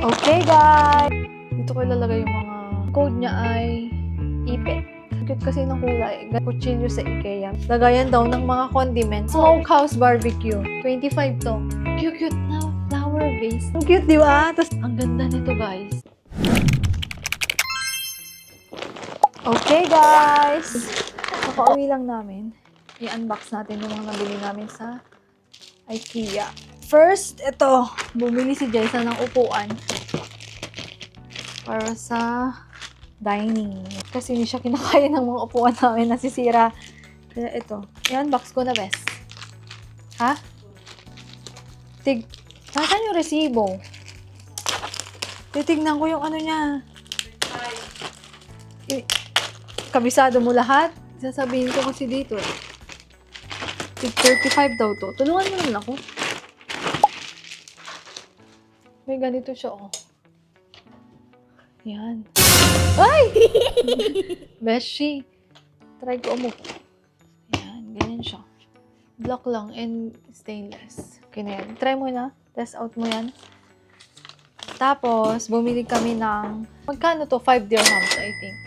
Okay, guys! Dito ko ilalagay yung mga code niya ay ipit. Cute kasi ng kulay. Kutsilyo sa IKEA. Lagayan daw ng mga condiments. Smokehouse barbecue. 25 to. Cute na flower vase. Ang cute, di ba? Tapos, ang ganda nito, guys. Okay, guys! Nakauwi lang namin. I-unbox natin yung mga nabili namin sa IKEA. First, ito. Bumili si Jason ng upuan para sa dining. Kasi hindi siya kinakaya ng mga upuan namin, nasisira. Kaya ito. I-unbox ko na, best. Ha? Nasaan yung resibo? Titignan ko yung ano niya. Kabisado mo lahat? Sasabihin ko kasi dito eh. 35 daw to. Tulungan mo naman ako. May ganito siya, oh. Yan. Ay! Beshi. Try ko umupo. Yan, ganyan siya. Block lang and stainless. Okay na yan. Try mo na. Test out mo yan. Tapos, bumili kami ng... Magkano to? 5 dirhams, I think.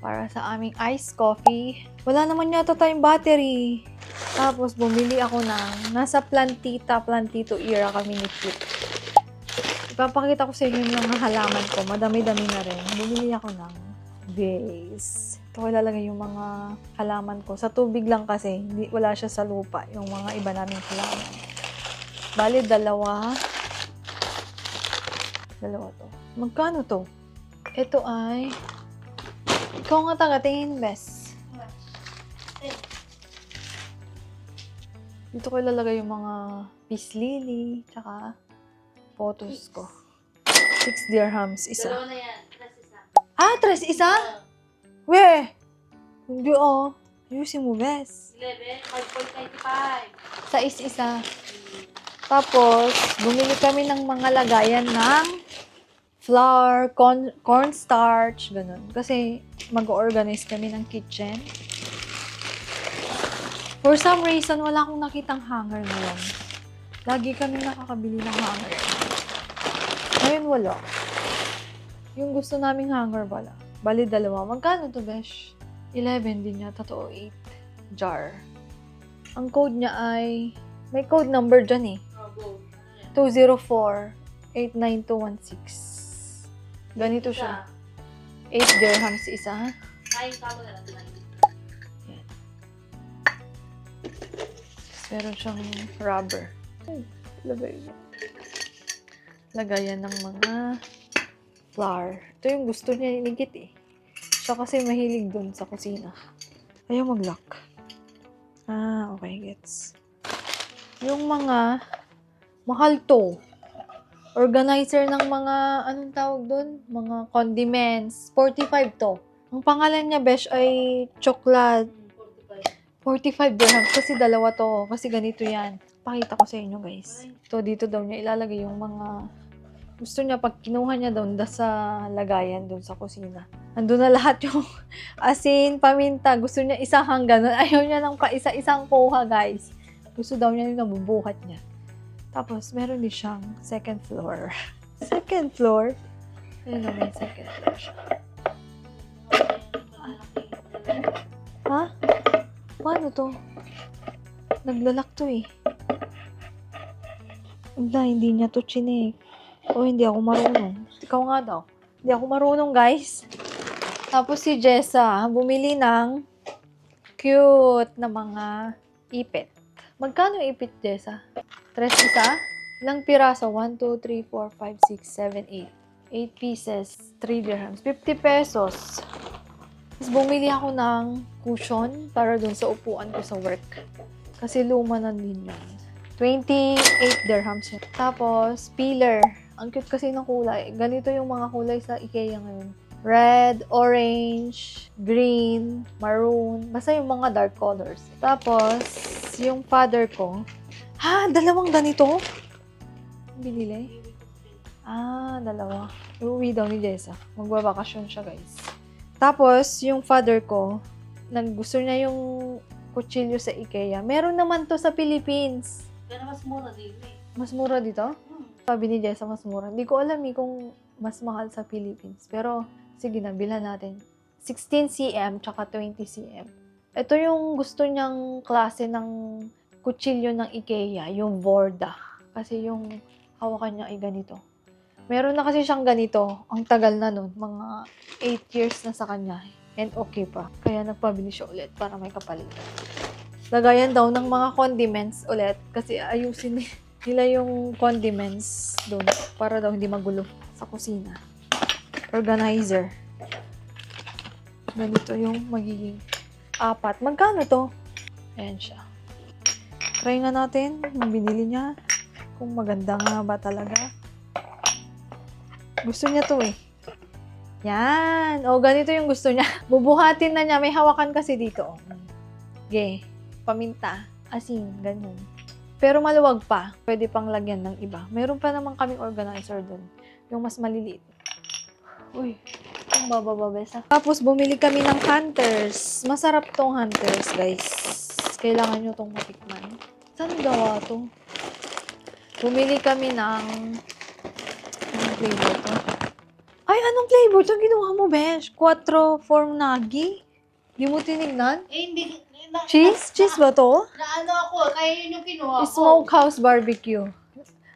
Para sa aming iced coffee. Wala naman yata tayong battery. Tapos, bumili ako ng... Nasa plantito era kami ni Cute. Ipapakita ko sa inyo yung mga halaman ko. Madami-dami na rin. Bumili ako ng vase. Ito ko ilalagay yung mga halaman ko. Sa tubig lang kasi. Wala siya sa lupa. Yung mga iba naming halaman. Bali, dalawa to. Magkano to? Ito ay... Ikaw nga taga-tingin, bes. Dito ko ilalagay yung mga peace lily, tsaka photos ko. 6 dirhams isa. Dalawa na yan. Plus isa. Ah, 3 isa? Weh! Hindi oh. Ayusin mo, bes. 11, 5.95. Sa isa. Tapos, bumili kami ng mga lagayan ng flour, cornstarch, ganun. Kasi, mag-organize kami ng kitchen. For some reason, wala akong nakitang hanger ngayon. Lagi kami nakakabili ng hanger. Ngayon, wala. Yung gusto naming hanger, wala. Bali, dalawa. Magkano to, besh? 11 din yata to, 8 jar. Ang code niya ay... May code number dyan eh. Oh, go. 204-89216. Ganito siya. 8 dirhams isa. Kain ka mo na lang. Yan. Meron siyang rubber. Lagayan ng mga flour. Ito yung gusto niya inigit eh. Siya kasi mahilig dun sa kusina. Ayaw mag-lock. Ah, okay, gets. Yung mga mahal to. Organizer ng mga, anong tawag dun? Mga condiments. 45 to. Ang pangalan niya, besh, ay chocolate. 45 dirhams. Kasi dalawa to. Kasi ganito yan. Pakita ko sa inyo, guys. So, dito daw niya ilalagay yung mga... Gusto niya, pag kinuha niya doon sa lagayan doon sa kusina. Andun na lahat yung asin, paminta. Gusto niya isahang ganun. Ayaw niya ng pa-isa-isang kuha, guys. Gusto daw niya yung nabubuhat niya. Tapos, meron din siyang second floor. Second floor? Ayun na, may second floor siya. Ha? Paano to? Naglalak to eh. Hindi niya to chinek. O, hindi ako marunong. Ikaw nga daw. Hindi ako marunong, guys. Tapos si Jessa, bumili ng cute na mga ipit. Magkano ipit, Jessa? 3 isa? Ilang piraso? 1, 2, 3, 4, 5, 6, 7, 8. 8 pieces. 3 dirhams. 50 pesos. Tapos bumili ako ng cushion para dun sa upuan ko sa work. Kasi luma na din yun. 28 dirhams yun. Tapos, peeler. Ang cute kasi ng kulay. Ganito yung mga kulay sa IKEA ngayon. Red, orange, green, maroon. Basta yung mga dark colors. Tapos, yung father ko. Ha? Dalawang ganito? Binili? Ah, dalawa. Uuwi daw ni Jessa. Magbabakasyon siya, guys. Tapos, yung father ko, gusto niya yung kutsilyo sa IKEA. Meron naman to sa Philippines. Pero mas mura din eh. Mas mura dito? Sabi ni Jessa, mas mura. Hindi ko alam kung mas mahal sa Philippines. Pero, sige na, bilhan natin. 16cm tsaka 20cm. Ito yung gusto niyang klase ng kutsilyo ng IKEA, yung Vorda. Kasi yung hawakan niya ay ganito. Meron na kasi siyang ganito. Ang tagal na nun. Mga 8 years na sa kanya. And okay pa. Kaya nagpabili siya ulit para may kapalitan. Lagayan daw ng mga condiments ulit. Kasi ayusin nila yung condiments doon. Para daw hindi magulo sa kusina. Organizer. Ganito yung magiging 4. Magkano to? Ayan siya. Try nga natin. Yung binili niya. Kung maganda nga ba talaga. Gusto niya to eh. Yan. O, ganito yung gusto niya. Bubuhatin na niya. May hawakan kasi dito. Okay. Paminta. Asin. Ganun. Pero maluwag pa. Pwede pang lagyan ng iba. Meron pa naman kaming organizer dun. Yung mas maliliit. Uy. Ang babababesa. Tapos, bumili kami ng Hunters. Masarap tong Hunters, guys. Kailangan nyo tong matikman. Saan gawa to? Bumili kami ng anong flavor to? Ay, anong flavor to? Ginawa mo, Besh? 4 form nagi? Di mo tinignan? hindi. Cheese? Cheese ba to? Naano ako, kaya yun yung kinuha ko. Smokehouse barbecue.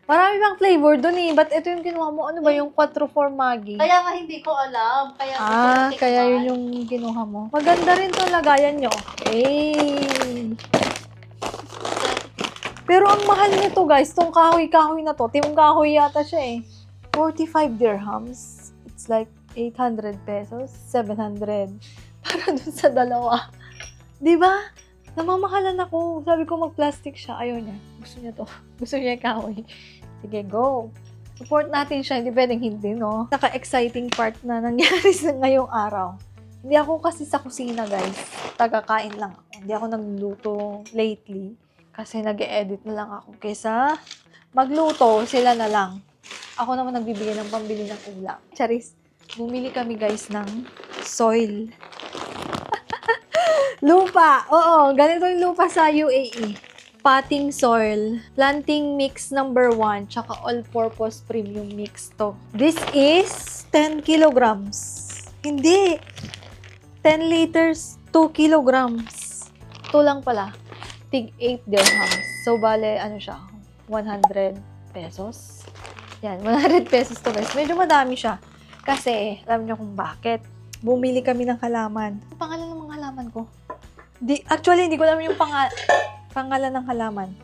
Marami bang flavor dun eh. Ba't ito yung kinuha mo? Ano ba yung 4 form Maggi? Kaya nga hindi ko alam. Kaya Kaya yun yung kinuha mo. Maganda rin to lagayan nyo. Hey! Pero ang mahal nito guys, tong kahoy-kahoy na to. Timong kahoy yata siya eh. 45 dirhams. It's like 800 pesos. 700. Para dun sa dalawa. Diba? Namamahalan ako. Sabi ko mag-plastic siya. Ayaw niya. Gusto niya to. Gusto niya yung kahoy. Sige, go. Support natin siya. Hindi pwedeng hindi, no? Naka-exciting part na nangyari sa ngayong araw. Hindi ako kasi sa kusina, guys. Tagakain lang ako. Hindi ako nagluto lately. Kasi nag-e-edit na lang ako. Kaysa magluto, sila na lang. Ako naman nagbibigay ng pambili ng ulam. Charis, bumili kami, guys, ng soil. Lupa. Oo, ganito yung lupa sa UAE. Potting soil. Planting mix number 1. Tsaka all-purpose premium mix to. This is 10 kilograms. Hindi. 10 liters, 2 kilograms. Ito lang pala. Tig 8 dirhams. So, bale, ano siya? 100 pesos. Yan, 100 pesos to guys. Medyo madami siya. Kasi, alam niyo kung bakit. Bumili kami ng halaman. Ang pangalan ng mga halaman ko? Actually, hindi ko alam yung pangalan ng halaman.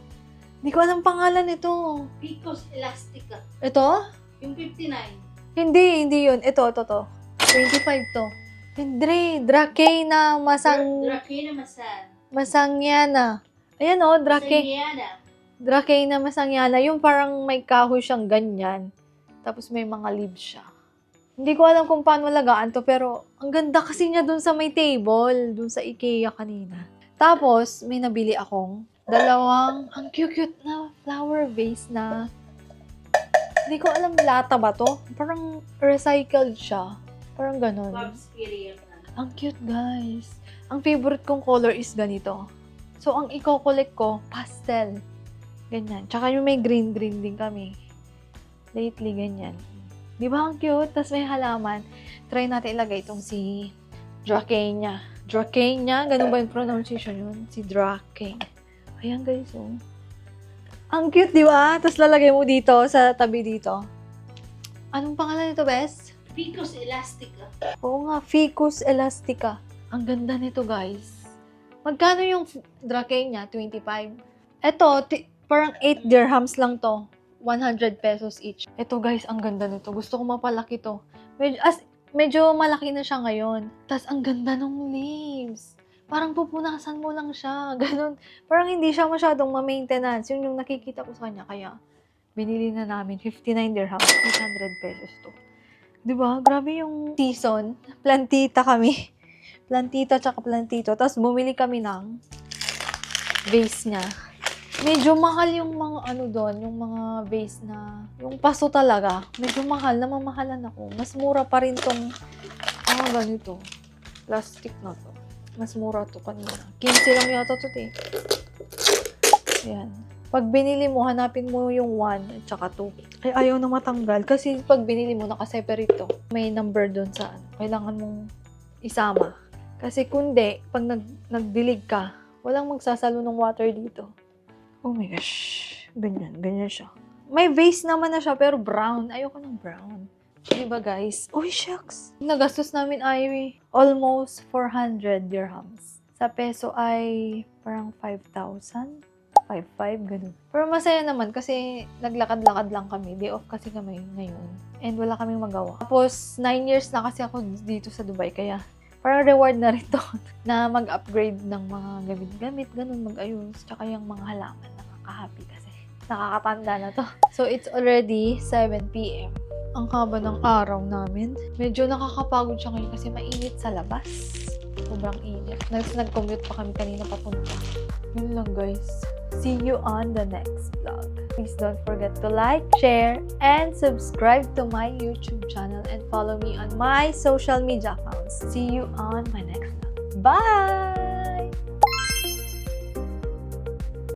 Hindi ko alam pangalan nito. Picos Elastica. Ito? Yung 59. Hindi yun. Ito. 25 to. Hindi. Dracena Dracena Masangyana. Ayan o, Sangiana. Dracena Masangyana. Yung parang may kahoy siyang ganyan. Tapos may mga leaves siya. Hindi ko alam kung paano lagaan to, pero ang ganda kasi niya dun sa may table, dun sa IKEA kanina. Tapos, may nabili akong dalawang, ang cute na flower vase na, hindi ko alam lata ba to? Parang recycled siya. Parang ganun. Bob's Period. Ang cute, guys. Ang favorite kong color is ganito. So, ang i-collect ko, pastel. Ganyan. Tsaka yung may green din kami. Lately, ganyan. Di ba ang cute? Tapos may halaman. Try natin ilagay itong si Dracena. Dracena? Ganun ba yung pronunciation yun? Si Dracena. Ayan guys, oh. Ang cute, di ba? Tapos lalagay mo dito, sa tabi dito. Anong pangalan nito, Bes? Picos Elastica. Oo nga, Ficus Elastica. Ang ganda nito, guys. Magkano yung Dracena? 25. Ito, parang 8 dirhams lang to. 100 pesos each. Ito guys, ang ganda nito. Gusto ko mapalaki to. Medyo malaki na siya ngayon. Tapos ang ganda ng leaves. Parang pupunasan mo lang siya. Ganun. Parang hindi siya masyadong ma-maintenance. Yun yung nakikita ko sa kanya. Kaya binili na namin. 59 dirhams. 800 pesos to. Diba? Grabe yung season. Plantita kami. Plantita tsaka plantito. Tapos bumili kami ng vase niya. Medyo mahal yung mga doon, yung mga vase na, yung paso talaga. Medyo mahal, namamahalan ako. Mas mura pa rin tong, ganito. Plastic na to. Mas mura to kanina. 15 lang yata to, eh. Ayan. Pag binili mo, hanapin mo yung 1 at saka 2. Ay, ayaw na matanggal. Kasi pag binili mo, nakaseparate to. May number dun sa ano. Kailangan mong isama. Kasi kundi, pag nagdilig ka, walang magsasalo ng water dito. Oh my gosh. Ganyan siya. May vase naman na siya, pero brown. Ayoko ng brown. Diba guys? Uy, shucks. Nagastos namin ay almost 400 dirhams. Sa peso ay parang 5,000. 5,500, ganun. Pero masaya naman kasi naglakad-lakad lang kami. Day off kasi kami ngayon. And wala kaming magawa. Tapos, 9 years na kasi ako dito sa Dubai. Kaya, parang reward na rin to na mag-upgrade ng mga gamit-gamit, ganun, mag-ayos. Tsaka yung mga halaman, nakaka-happy kasi. Nakakatanda na to. So, it's already 7 p.m. Ang haba ng araw namin. Medyo nakakapagod siya ngayon kasi mainit sa labas. Sobrang init. Nag-commute pa kami kanina papunta. Yun lang guys. See you on the next vlog. Please don't forget to like, share, and subscribe to my YouTube channel and follow me on my social media accounts. See you on my next vlog. Bye!